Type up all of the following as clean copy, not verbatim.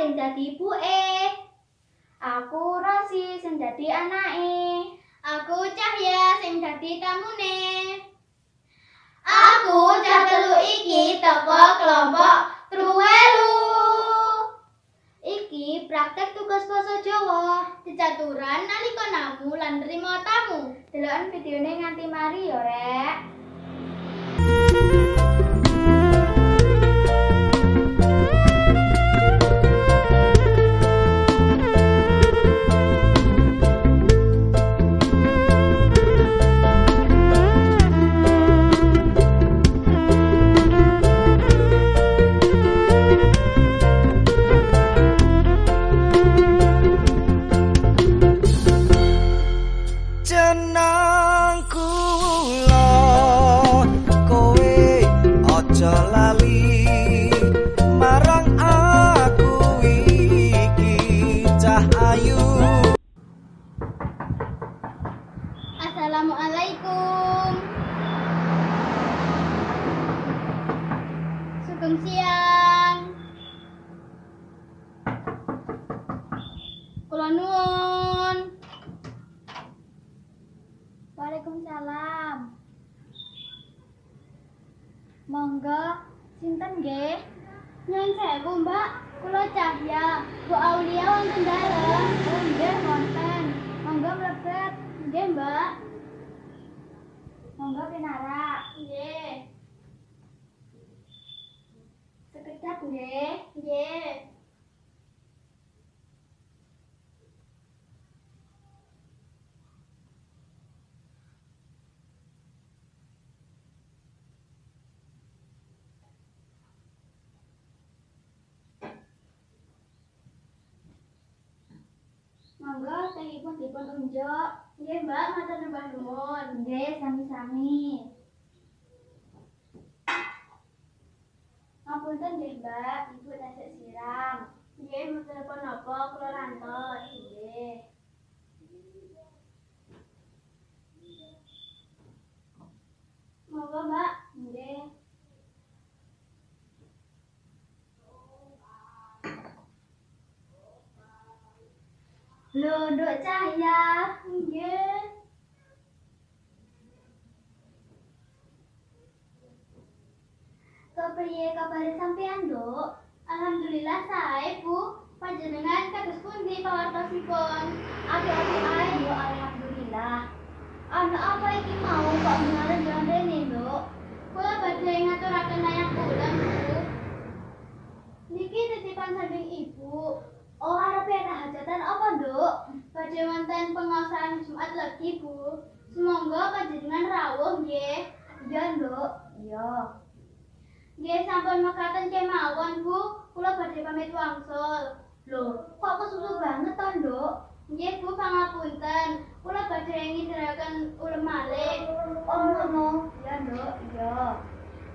sing dadi ibuke. Aku Rosi sing dadi anake. Aku Cahya sing dadi tamune. Aku cah telu iki teko kelompok Truwelu. Iki praktek tugas basa Jawa. Cecaturan nalika namu lan nrimo tamu. Deloken videone nganti mari ya, Rek. Jeneng kula kowe aja lali marang aku iki cah ayu. Assalamualaikum. Sugeng siang. Kula nuwun. Waalaikumsalam. Monggo, sinten nggih? Nyuwun sewu, Mbak. Kula Cahya, Bu Aulia wonten dalem. Oh, nggih wonten. Monggo mlebet. Nggih, Mbak. Monggo pinarak. Nggih. Sekedap nggih. Nggih. Monggo tehipun dipun unjuk. Nggih, Mbak, matur nuwun nuwun. Nggih, sami-sami. Ngapunten nggih, Mbak, Ibu tasik siram. Nggih, mboten napa-napa, kula rantos. Nggih. Monggo, Mbak. Nggih. Lho, Nduk Cahya. Nggih. Kepriye kabare sampean, Nduk? Alhamdulillah sae, Bu. Panjenengan kados pundi pawartosipun? Apik-apik ae, Nduk, alhamdulillah. Ana apa iki mau kok ngarep rene, Nduk? Kula badhe ngaturaken layang bulan, Bu. Niki titipan saking Ibu. Oh, arep ana hajatan apa, Nduk? Badhe wonten pengaosan Jumat Legi, Bu. Semoga panjenengan rawuh nggih. Iya, Nduk. Iya. Nggih sampun mekaten kemawon, Bu. Kula badhe pamit wangsul. Loh, kok kesusu banget to, Nduk? Nggih, Bu, pangapunten. Kula badhe ngideraken ulem malih. Oh, ngono. Iya, Nduk. Iya.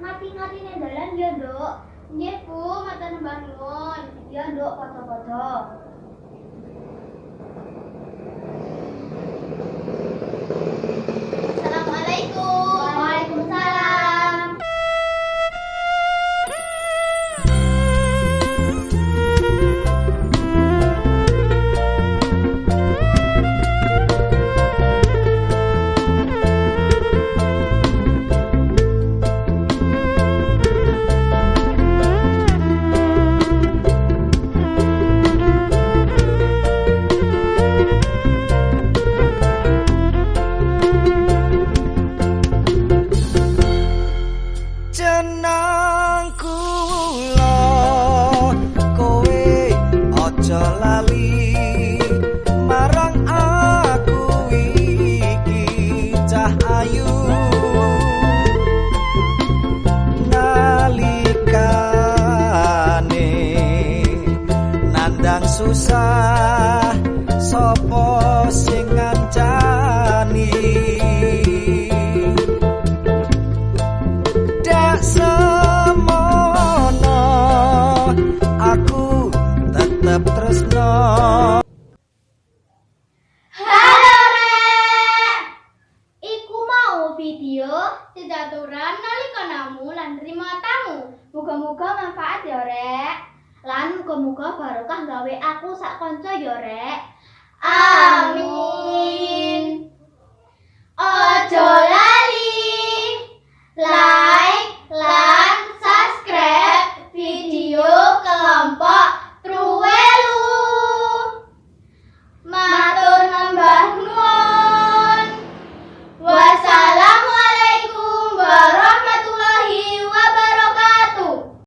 Ngati-ngatine dalan ya, Nduk. Nggih, Bu, matur nuwun. Iya, Nduk, padha-padha. Assalamualaikum. Waalaikumsalam. Jeneng kula kowe aja lali marang aku iki cah ayu. Nalikane nandang susah sapa sing ngancani. Dak semono aku tetep tresno. Halo, Rek. Iku mau video Cecaturan nalika namu lan nrimo tamu. Muga-muga manfaat ya, Rek. Lan muga-muga barokah gawe aku sak kanca ya, Rek. Amin.